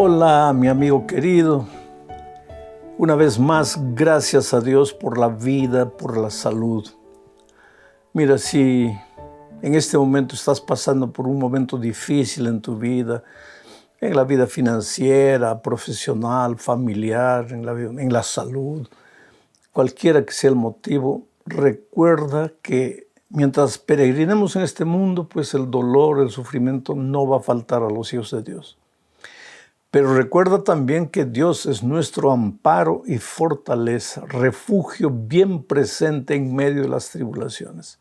Hola, mi amigo querido. Una vez más, gracias a Dios por la vida, por la salud. Mira, si en este momento estás pasando por un momento difícil en tu vida, en la vida financiera, profesional, familiar, en la salud, cualquiera que sea el motivo, recuerda que mientras peregrinemos en este mundo, pues el dolor, el sufrimiento no va a faltar a los hijos de Dios. Pero recuerda también que Dios es nuestro amparo y fortaleza, refugio bien presente en medio de las tribulaciones.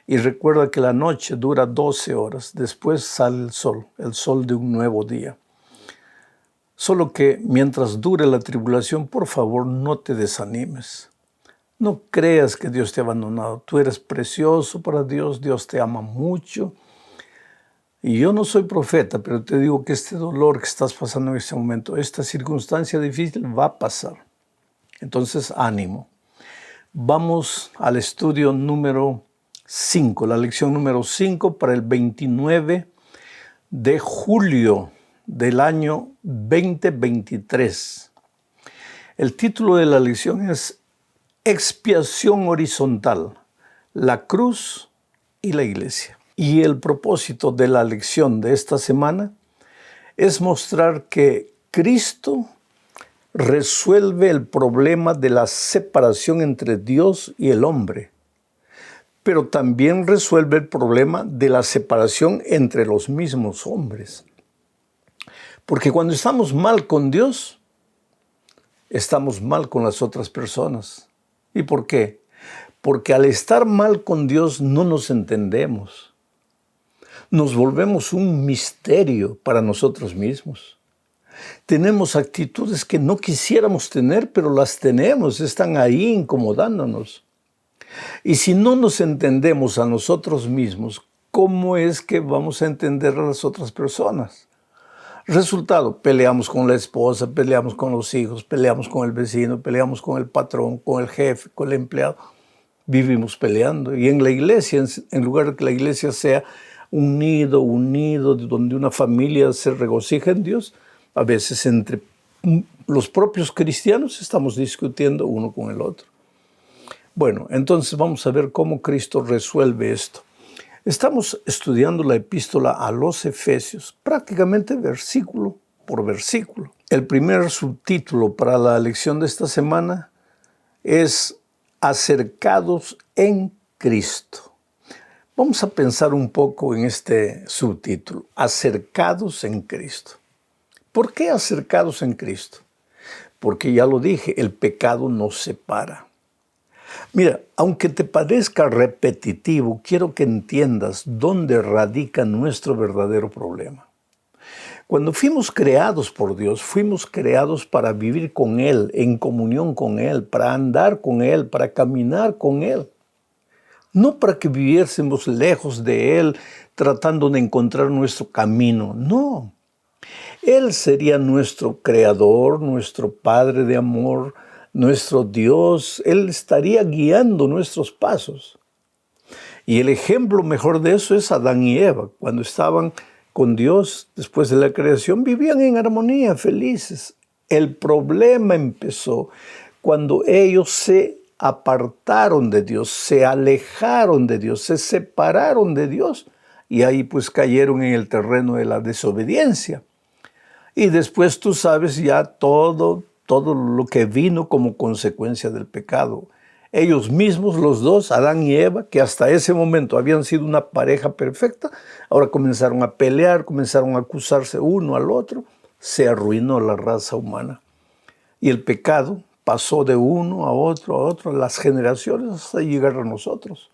Y recuerda que la noche dura 12 horas, después sale el sol de un nuevo día. Solo que mientras dure la tribulación, por favor, no te desanimes. No creas que Dios te ha abandonado. Tú eres precioso para Dios, Dios te ama mucho. Y yo no soy profeta, pero te digo que este dolor que estás pasando en este momento, esta circunstancia difícil va a pasar. Entonces, ánimo. Vamos al estudio número 5, la lección número 5 para el 29 de julio del año 2023. El título de la lección es Expiación horizontal, la cruz y la iglesia. Y el propósito de la lección de esta semana es mostrar que Cristo resuelve el problema de la separación entre Dios y el hombre, pero también resuelve el problema de la separación entre los mismos hombres. Porque cuando estamos mal con Dios, estamos mal con las otras personas. ¿Y por qué? Porque al estar mal con Dios no nos entendemos. Nos volvemos un misterio para nosotros mismos. Tenemos actitudes que no quisiéramos tener, pero las tenemos, están ahí incomodándonos. Y si no nos entendemos a nosotros mismos, ¿cómo es que vamos a entender a las otras personas? Resultado, peleamos con la esposa, peleamos con los hijos, peleamos con el vecino, peleamos con el patrón, con el jefe, con el empleado. Vivimos peleando. Y en la iglesia, en lugar de que la iglesia sea un nido donde una familia se regocija en Dios, a veces entre los propios cristianos estamos discutiendo uno con el otro. Bueno, entonces vamos a ver cómo Cristo resuelve esto. Estamos estudiando la epístola a los Efesios, prácticamente versículo por versículo. El primer subtítulo para la lección de esta semana es Acercados en Cristo. Vamos a pensar un poco en este subtítulo, Acercados en Cristo. ¿Por qué acercados en Cristo? Porque ya lo dije, el pecado nos separa. Mira, aunque te parezca repetitivo, quiero que entiendas dónde radica nuestro verdadero problema. Cuando fuimos creados por Dios, fuimos creados para vivir con Él, en comunión con Él, para andar con Él, para caminar con Él. No para que viviésemos lejos de Él, tratando de encontrar nuestro camino, no. Él sería nuestro creador, nuestro Padre de amor, nuestro Dios. Él estaría guiando nuestros pasos. Y el ejemplo mejor de eso es Adán y Eva. Cuando estaban con Dios, después de la creación, vivían en armonía, felices. El problema empezó cuando ellos se apartaron de Dios, se alejaron de Dios, se separaron de Dios. Y ahí pues cayeron en el terreno de la desobediencia. Y después tú sabes ya todo lo que vino como consecuencia del pecado. Ellos mismos, los dos, Adán y Eva, que hasta ese momento habían sido una pareja perfecta, ahora comenzaron a pelear, comenzaron a acusarse uno al otro, se arruinó la raza humana. Y el pecado pasó de uno a otro, las generaciones, hasta llegar a nosotros.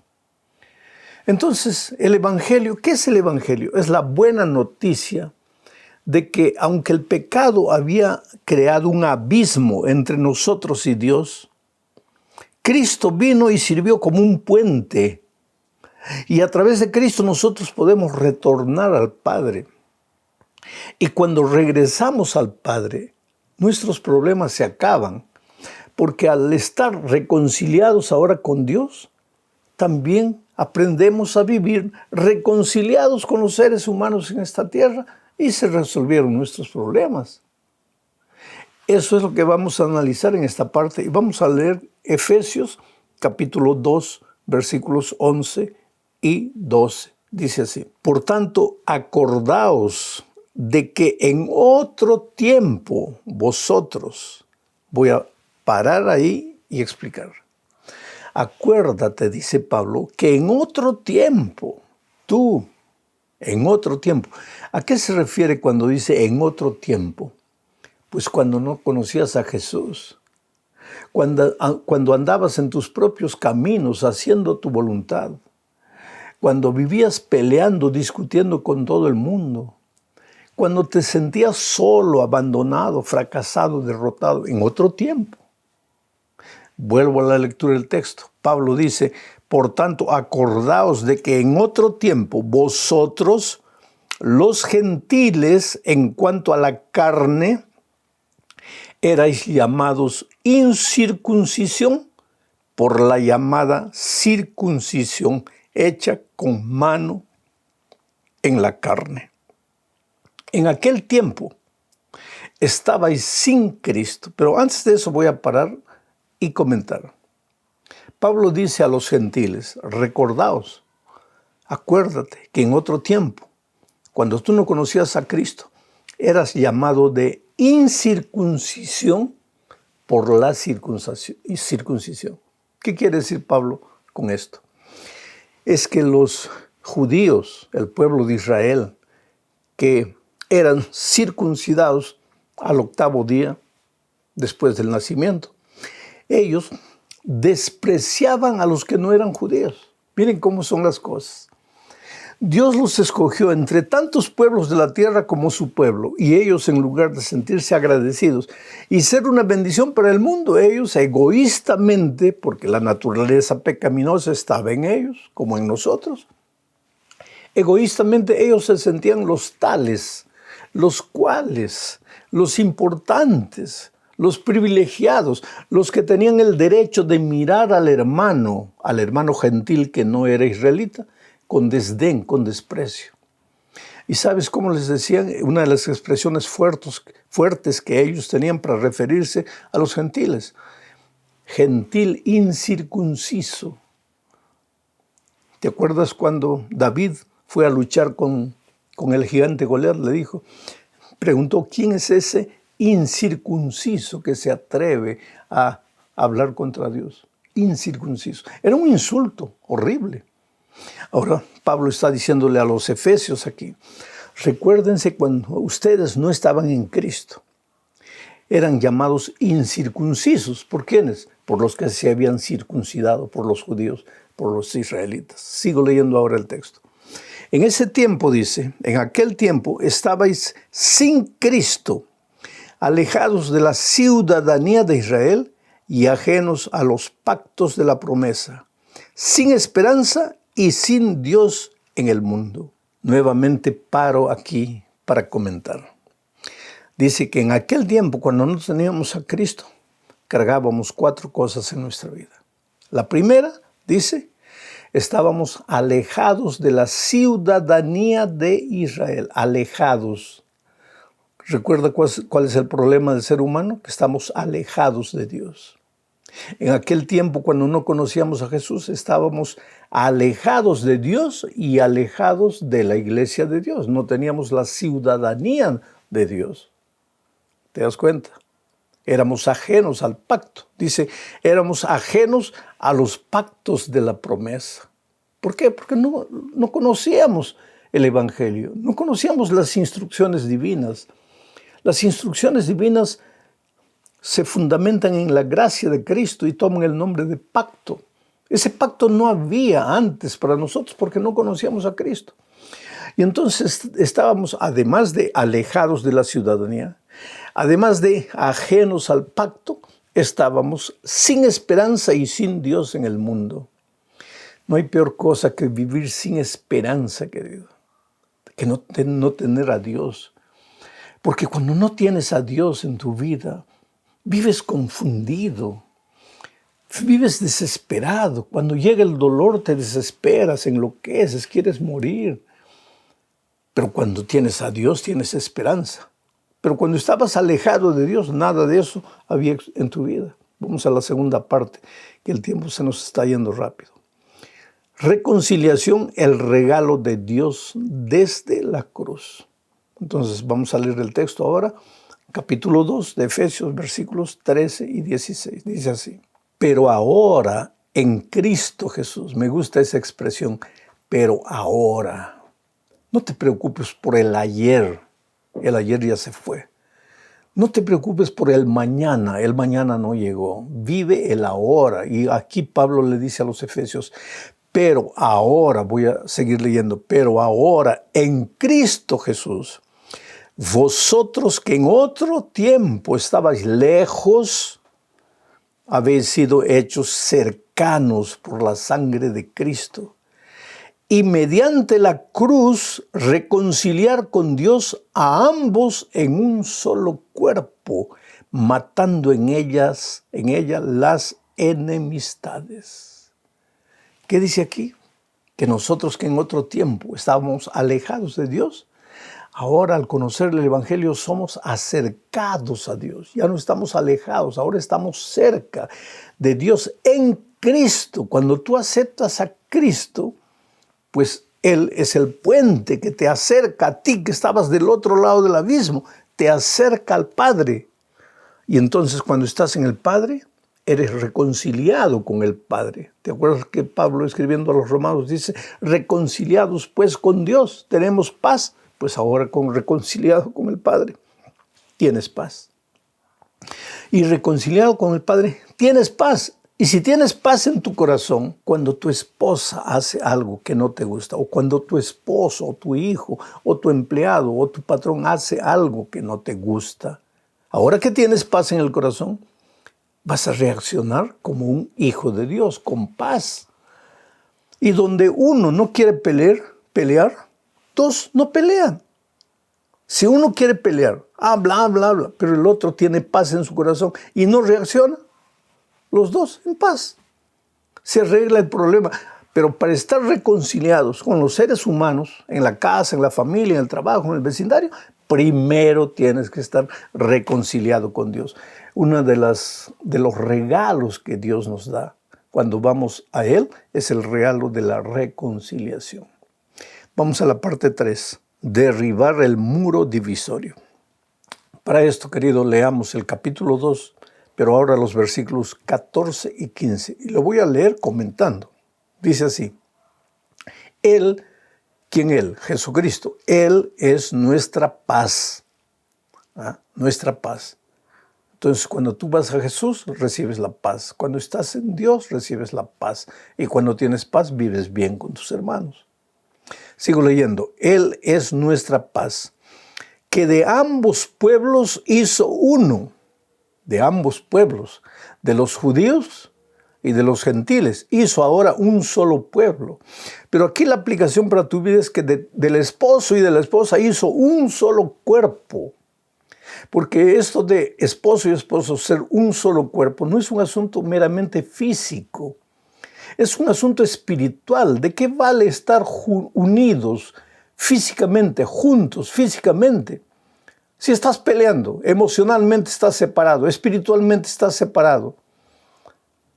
Entonces, el Evangelio, ¿qué es el Evangelio? Es la buena noticia de que aunque el pecado había creado un abismo entre nosotros y Dios, Cristo vino y sirvió como un puente. Y a través de Cristo nosotros podemos retornar al Padre. Y cuando regresamos al Padre, nuestros problemas se acaban. Porque al estar reconciliados ahora con Dios, también aprendemos a vivir reconciliados con los seres humanos en esta tierra y se resolvieron nuestros problemas. Eso es lo que vamos a analizar en esta parte. Y vamos a leer Efesios capítulo 2, versículos 11 y 12. Dice así: por tanto, acordaos de que en otro tiempo vosotros, voy a parar ahí y explicar. Acuérdate, dice Pablo, que en otro tiempo, tú, en otro tiempo. ¿A qué se refiere cuando dice en otro tiempo? Pues cuando no conocías a Jesús, cuando andabas en tus propios caminos haciendo tu voluntad, cuando vivías peleando, discutiendo con todo el mundo, cuando te sentías solo, abandonado, fracasado, derrotado, en otro tiempo. Vuelvo a la lectura del texto. Pablo dice: por tanto, acordaos de que en otro tiempo vosotros, los gentiles, en cuanto a la carne, erais llamados incircuncisión por la llamada circuncisión hecha con mano en la carne. En aquel tiempo estabais sin Cristo. Pero antes de eso voy a parar y comentar. Pablo dice a los gentiles: recordaos, acuérdate que en otro tiempo, cuando tú no conocías a Cristo, eras llamado de incircuncisión por la circuncisión. ¿Qué quiere decir Pablo con esto? Es que los judíos, el pueblo de Israel, que eran circuncidados al 8º día después del nacimiento, ellos despreciaban a los que no eran judíos. Miren cómo son las cosas. Dios los escogió entre tantos pueblos de la tierra como su pueblo, y ellos, en lugar de sentirse agradecidos y ser una bendición para el mundo, ellos egoístamente, porque la naturaleza pecaminosa estaba en ellos, como en nosotros, egoístamente ellos se sentían los tales, los cuales, los importantes, los privilegiados, los que tenían el derecho de mirar al hermano gentil que no era israelita, con desdén, con desprecio. ¿Y sabes cómo les decían? Una de las expresiones fuertes que ellos tenían para referirse a los gentiles: gentil incircunciso. ¿Te acuerdas cuando David fue a luchar con el gigante Goliat? Le dijo, preguntó: ¿quién es ese incircunciso que se atreve a hablar contra Dios? Incircunciso. Era un insulto horrible. Ahora Pablo está diciéndole a los efesios aquí: recuérdense cuando ustedes no estaban en Cristo. Eran llamados incircuncisos. ¿Por quiénes? Por los que se habían circuncidado, por los judíos, por los israelitas. Sigo leyendo ahora el texto. En ese tiempo, dice, en aquel tiempo estabais sin Cristo, alejados de la ciudadanía de Israel y ajenos a los pactos de la promesa, sin esperanza y sin Dios en el mundo. Nuevamente paro aquí para comentar. Dice que en aquel tiempo, cuando no teníamos a Cristo, cargábamos 4 cosas en nuestra vida. La primera, dice, estábamos alejados de la ciudadanía de Israel, alejados. ¿Recuerda cuál es el problema del ser humano? Que estamos alejados de Dios. En aquel tiempo, cuando no conocíamos a Jesús, estábamos alejados de Dios y alejados de la iglesia de Dios. No teníamos la ciudadanía de Dios. ¿Te das cuenta? Éramos ajenos al pacto. Dice, éramos ajenos a los pactos de la promesa. ¿Por qué? Porque no conocíamos el Evangelio, no conocíamos las instrucciones divinas. Las instrucciones divinas se fundamentan en la gracia de Cristo y toman el nombre de pacto. Ese pacto no había antes para nosotros porque no conocíamos a Cristo. Y entonces estábamos, además de alejados de la ciudadanía, además de ajenos al pacto, estábamos sin esperanza y sin Dios en el mundo. No hay peor cosa que vivir sin esperanza, querido, que no tener a Dios. Porque cuando no tienes a Dios en tu vida, vives confundido, vives desesperado. Cuando llega el dolor te desesperas, enloqueces, quieres morir. Pero cuando tienes a Dios tienes esperanza. Pero cuando estabas alejado de Dios, nada de eso había en tu vida. Vamos a la segunda parte, que el tiempo se nos está yendo rápido. Reconciliación, el regalo de Dios desde la cruz. Entonces vamos a leer el texto ahora, capítulo 2 de Efesios, versículos 13 y 16. Dice así: pero ahora en Cristo Jesús, me gusta esa expresión, pero ahora. No te preocupes por el ayer ya se fue. No te preocupes por el mañana no llegó. Vive el ahora. Y aquí Pablo le dice a los efesios, pero ahora, voy a seguir leyendo, pero ahora en Cristo Jesús, vosotros que en otro tiempo estabais lejos, habéis sido hechos cercanos por la sangre de Cristo. Y mediante la cruz reconciliar con Dios a ambos en un solo cuerpo, matando en ella las enemistades. ¿Qué dice aquí? Que nosotros que en otro tiempo estábamos alejados de Dios, ahora al conocer el Evangelio somos acercados a Dios. Ya no estamos alejados, ahora estamos cerca de Dios en Cristo. Cuando tú aceptas a Cristo, pues Él es el puente que te acerca a ti, que estabas del otro lado del abismo, te acerca al Padre. Y entonces cuando estás en el Padre, eres reconciliado con el Padre. ¿Te acuerdas que Pablo, escribiendo a los romanos, dice, reconciliados pues con Dios, tenemos paz? Pues ahora reconciliado con el Padre, tienes paz. Y reconciliado con el Padre, tienes paz. Y si tienes paz en tu corazón, cuando tu esposa hace algo que no te gusta, o cuando tu esposo, o tu hijo, o tu empleado, o tu patrón hace algo que no te gusta, ahora que tienes paz en el corazón, vas a reaccionar como un hijo de Dios, con paz. Y donde uno no quiere pelear, dos no pelean. Si uno quiere pelear, bla, bla, bla, pero el otro tiene paz en su corazón y no reacciona, los dos en paz. Se arregla el problema. Pero para estar reconciliados con los seres humanos, en la casa, en la familia, en el trabajo, en el vecindario, primero tienes que estar reconciliado con Dios. Uno de los regalos que Dios nos da cuando vamos a Él es el regalo de la reconciliación. Vamos a la parte 3, derribar el muro divisorio. Para esto, querido, leamos el capítulo 2, pero ahora los versículos 14 y 15. Y lo voy a leer comentando. Dice así: Él, ¿quién Él? Jesucristo. Él es nuestra paz. Nuestra paz. Entonces, cuando tú vas a Jesús, recibes la paz. Cuando estás en Dios, recibes la paz. Y cuando tienes paz, vives bien con tus hermanos. Sigo leyendo. Él es nuestra paz, que de ambos pueblos hizo uno. De ambos pueblos, de los judíos y de los gentiles, hizo ahora un solo pueblo. Pero aquí la aplicación para tu vida es que del esposo y de la esposa hizo un solo cuerpo. Porque esto de esposo y esposo, ser un solo cuerpo, no es un asunto meramente físico. Es un asunto espiritual. ¿De qué vale estar unidos físicamente, juntos físicamente? Si estás peleando, emocionalmente estás separado, espiritualmente estás separado.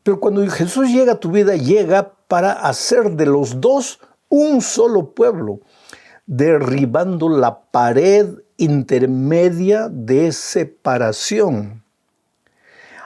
Pero cuando Jesús llega a tu vida, llega para hacer de los dos un solo pueblo, derribando la pared intermedia de separación,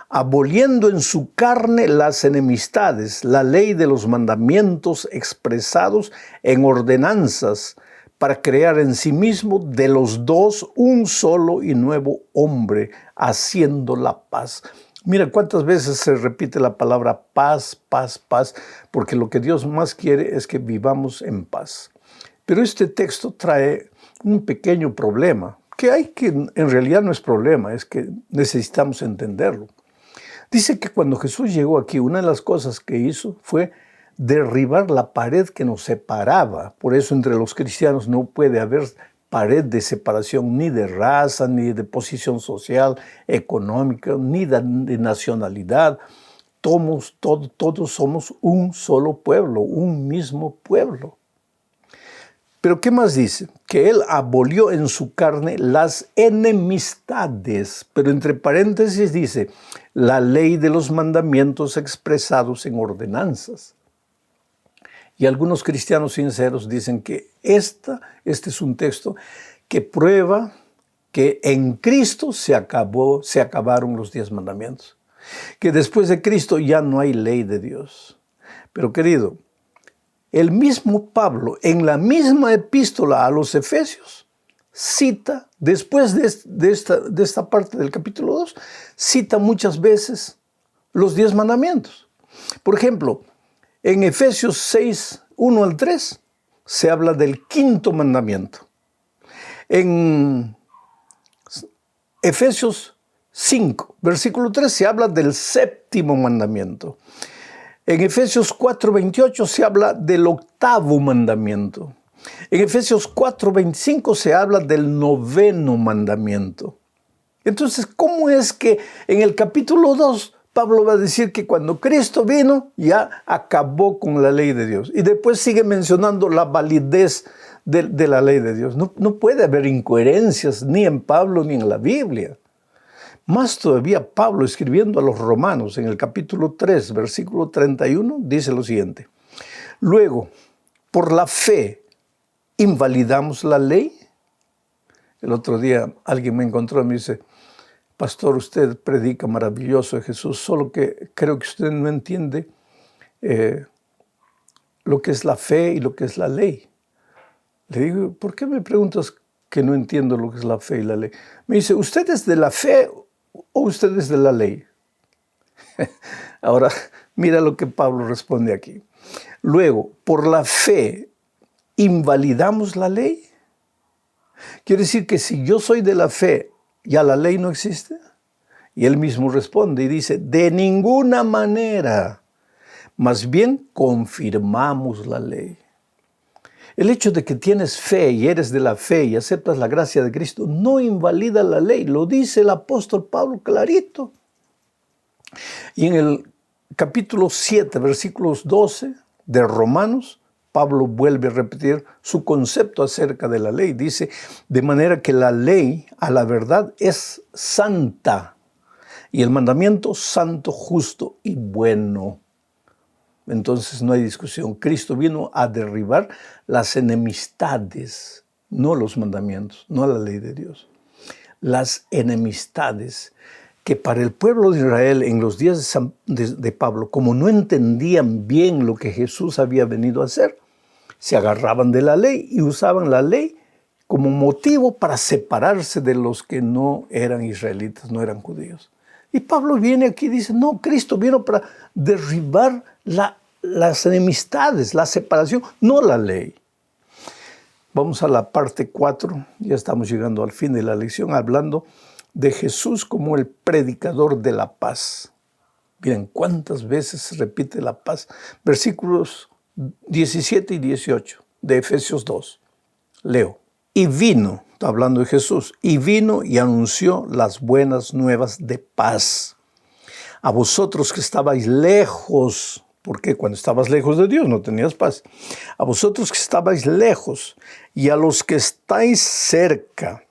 aboliendo en su carne las enemistades, la ley de los mandamientos expresados en ordenanzas, para crear en sí mismo de los dos un solo y nuevo hombre, haciendo la paz. Mira cuántas veces se repite la palabra paz, paz, paz, porque lo que Dios más quiere es que vivamos en paz. Pero este texto trae un pequeño problema, que en realidad no es problema, es que necesitamos entenderlo. Dice que cuando Jesús llegó aquí, una de las cosas que hizo fue derribar la pared que nos separaba. Por eso entre los cristianos no puede haber pared de separación ni de raza, ni de posición social, económica, ni de nacionalidad. Todos somos un solo pueblo, un mismo pueblo. Pero ¿qué más dice? Que Él abolió en su carne las enemistades. Pero entre paréntesis dice, la ley de los mandamientos expresados en ordenanzas. Y algunos cristianos sinceros dicen que este es un texto que prueba que en Cristo se acabaron los 10 mandamientos. Que después de Cristo ya no hay ley de Dios. Pero querido, el mismo Pablo, en la misma epístola a los Efesios, cita, después de esta parte del capítulo 2, cita muchas veces los 10 mandamientos. Por ejemplo, en Efesios 6, 1 al 3, se habla del 5.º mandamiento. En Efesios 5, versículo 3, se habla del 7.º mandamiento. En Efesios 4:28 se habla del 8.º mandamiento. En Efesios 4:25 se habla del 9.º mandamiento. Entonces, ¿cómo es que en el capítulo 2 Pablo va a decir que cuando Cristo vino ya acabó con la ley de Dios? Y después sigue mencionando la validez de la ley de Dios. No puede haber incoherencias ni en Pablo ni en la Biblia. Más todavía, Pablo, escribiendo a los romanos en el capítulo 3, versículo 31, dice lo siguiente. Luego, por la fe, ¿invalidamos la ley? El otro día alguien me encontró y me dice, pastor, usted predica maravilloso de Jesús, solo que creo que usted no entiende lo que es la fe y lo que es la ley. Le digo, ¿por qué me preguntas que no entiendo lo que es la fe y la ley? Me dice, ¿usted es de la fe o usted es de la ley? Ahora, mira lo que Pablo responde aquí. Luego, por la fe, ¿invalidamos la ley? Quiere decir que si yo soy de la fe, ¿ya la ley no existe? Y él mismo responde y dice, de ninguna manera, más bien confirmamos la ley. El hecho de que tienes fe y eres de la fe y aceptas la gracia de Cristo no invalida la ley, lo dice el apóstol Pablo clarito. Y en el capítulo 7, versículos 12 de Romanos, Pablo vuelve a repetir su concepto acerca de la ley. Dice, de manera que la ley, a la verdad, es santa, y el mandamiento santo, justo y bueno. Entonces no hay discusión. Cristo vino a derribar las enemistades, no los mandamientos, no la ley de Dios. Las enemistades que para el pueblo de Israel en los días de Pablo, como no entendían bien lo que Jesús había venido a hacer, se agarraban de la ley y usaban la ley como motivo para separarse de los que no eran israelitas, no eran judíos. Y Pablo viene aquí y dice, no, Cristo vino para derribar las enemistades, la separación, no la ley. Vamos a la parte 4, ya estamos llegando al fin de la lección, hablando de Jesús como el predicador de la paz. Miren cuántas veces se repite la paz. Versículos 17 y 18 de Efesios 2. Leo. Y vino, está hablando de Jesús, y vino y anunció las buenas nuevas de paz. A vosotros que estabais lejos, porque cuando estabas lejos de Dios no tenías paz. A vosotros que estabais lejos y a los que estáis cerca,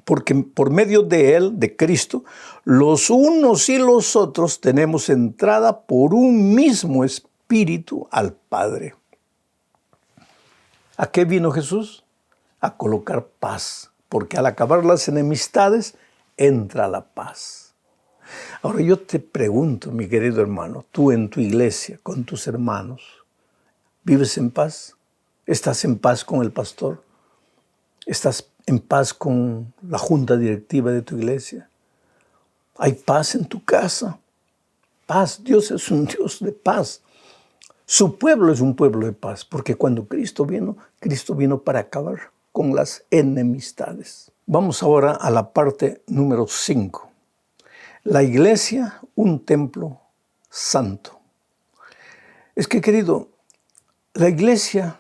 porque por medio de Él, de Cristo, los unos y los otros tenemos entrada por un mismo Espíritu al Padre. ¿A qué vino Jesús? A colocar paz, porque al acabar las enemistades, entra la paz. Ahora yo te pregunto, mi querido hermano, tú en tu iglesia, con tus hermanos, ¿vives en paz? ¿Estás en paz con el pastor? ¿Estás en paz con la junta directiva de tu iglesia? ¿Hay paz en tu casa? Paz, Dios es un Dios de paz. Su pueblo es un pueblo de paz, porque cuando Cristo vino para acabar con las enemistades. Vamos ahora a la parte número 5. La iglesia, un templo santo. Es que, querido, la iglesia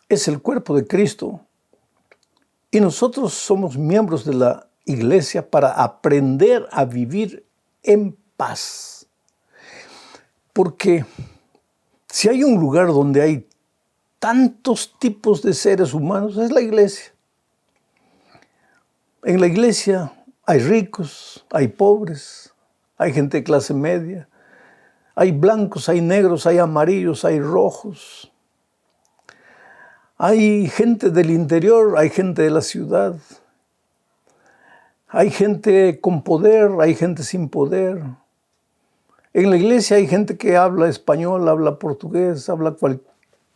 es el cuerpo de Cristo y nosotros somos miembros de la iglesia para aprender a vivir en paz. Porque si hay un lugar donde hay tantos tipos de seres humanos es la iglesia. En la iglesia hay ricos, hay pobres, hay gente de clase media, hay blancos, hay negros, hay amarillos, hay rojos. Hay gente del interior, hay gente de la ciudad. Hay gente con poder, hay gente sin poder. En la iglesia hay gente que habla español, habla portugués, habla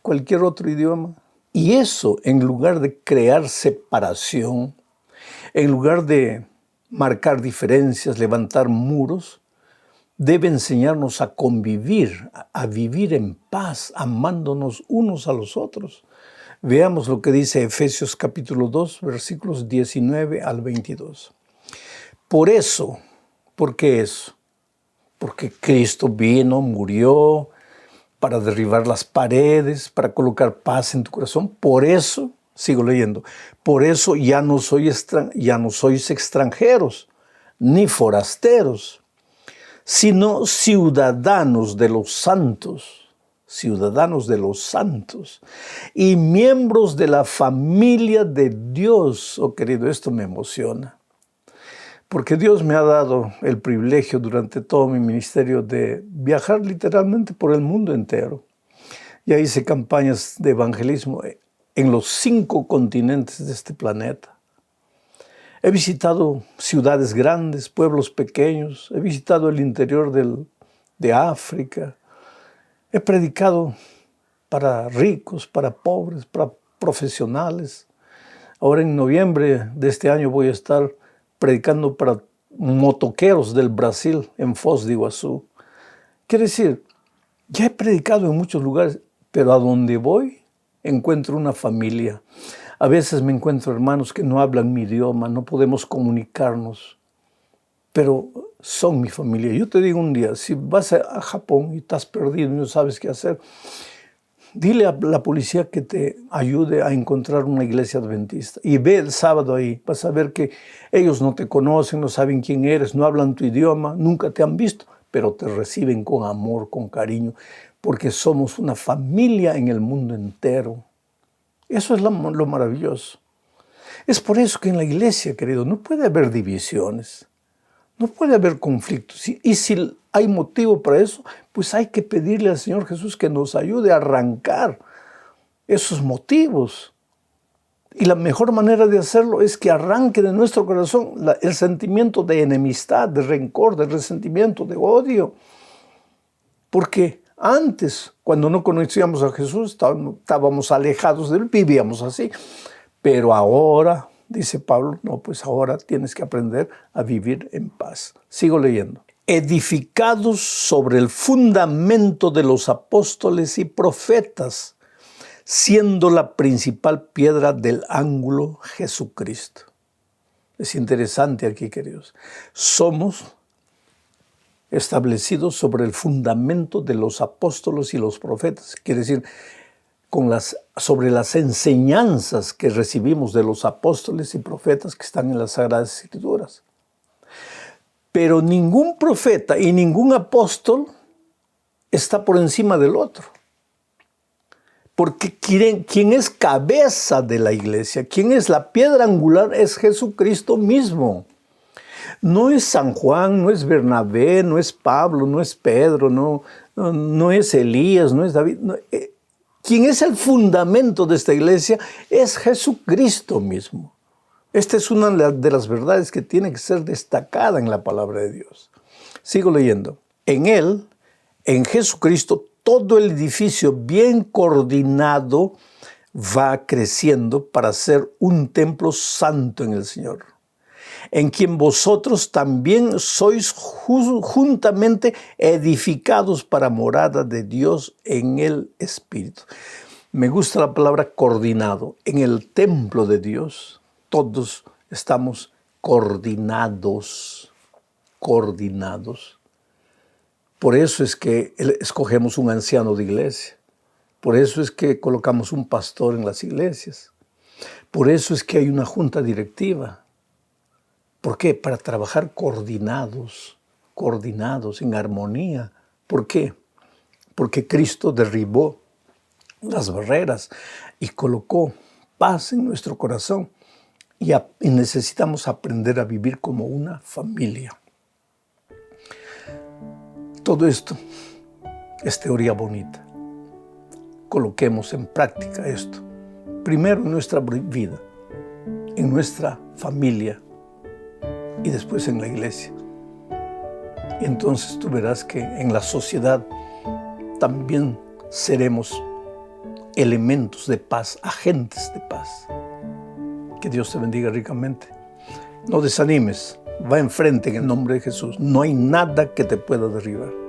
cualquier otro idioma. Y eso, en lugar de crear separación, en lugar de marcar diferencias, levantar muros, debe enseñarnos a convivir, a vivir en paz, amándonos unos a los otros. Veamos lo que dice Efesios capítulo 2, versículos 19 al 22. Por eso, ¿por qué eso? Porque Cristo vino, murió para derribar las paredes, para colocar paz en tu corazón. Por eso, sigo leyendo, por eso ya no sois extranjeros, ni forasteros, sino ciudadanos de los santos y miembros de la familia de Dios. Oh querido, esto me emociona, porque Dios me ha dado el privilegio durante todo mi ministerio de viajar literalmente por el mundo entero. Ya hice campañas de evangelismo en los 5 continentes de este planeta. He visitado ciudades grandes, pueblos pequeños, he visitado el interior de África. He predicado para ricos, para pobres, para profesionales. Ahora en noviembre de este año voy a estar predicando para motoqueros del Brasil, en Foz de Iguazú. Quiere decir, ya he predicado en muchos lugares, pero a donde voy encuentro una familia. A veces me encuentro hermanos que no hablan mi idioma, no podemos comunicarnos, pero son mi familia. Yo te digo un día, si vas a Japón y estás perdido y no sabes qué hacer, dile a la policía que te ayude a encontrar una iglesia adventista. Y ve el sábado ahí, vas a ver que ellos no te conocen, no saben quién eres, no hablan tu idioma, nunca te han visto, pero te reciben con amor, con cariño, porque somos una familia en el mundo entero. Eso es lo maravilloso. Es por eso que en la iglesia, querido, no puede haber divisiones, no puede haber conflictos. Y si hay motivo para eso, pues hay que pedirle al Señor Jesús que nos ayude a arrancar esos motivos. Y la mejor manera de hacerlo es que arranque de nuestro corazón el sentimiento de enemistad, de rencor, de resentimiento, de odio. Porque antes, cuando no conocíamos a Jesús, estábamos alejados de Él, vivíamos así. Pero ahora, dice Pablo, no, pues ahora tienes que aprender a vivir en paz. Sigo leyendo. Edificados sobre el fundamento de los apóstoles y profetas, siendo la principal piedra del ángulo Jesucristo. Es interesante aquí, queridos. Somos establecidos sobre el fundamento de los apóstoles y los profetas. Quiere decir, sobre las enseñanzas que recibimos de los apóstoles y profetas que están en las Sagradas Escrituras. Pero ningún profeta y ningún apóstol está por encima del otro. Porque quien es cabeza de la iglesia, quien es la piedra angular, es Jesucristo mismo. No es San Juan, no es Bernabé, no es Pablo, no es Pedro, no es Elías, no es David. No, quien es el fundamento de esta iglesia es Jesucristo mismo. Esta es una de las verdades que tiene que ser destacada en la palabra de Dios. Sigo leyendo. En Él, en Jesucristo, todo el edificio bien coordinado va creciendo para ser un templo santo en el Señor, en quien vosotros también sois juntamente edificados para morada de Dios en el Espíritu. Me gusta la palabra coordinado. En el templo de Dios todos estamos coordinados. Por eso es que escogemos un anciano de iglesia. Por eso es que colocamos un pastor en las iglesias. Por eso es que hay una junta directiva. ¿Por qué? Para trabajar coordinados, en armonía. ¿Por qué? Porque Cristo derribó las barreras y colocó paz en nuestro corazón y necesitamos aprender a vivir como una familia. Todo esto es teoría bonita. Coloquemos en práctica esto. Primero en nuestra vida, en nuestra familia y después en la iglesia. Y entonces tú verás que en la sociedad también seremos elementos de paz, agentes de paz. Que Dios te bendiga ricamente. No desanimes, va enfrente en el nombre de Jesús. No hay nada que te pueda derribar.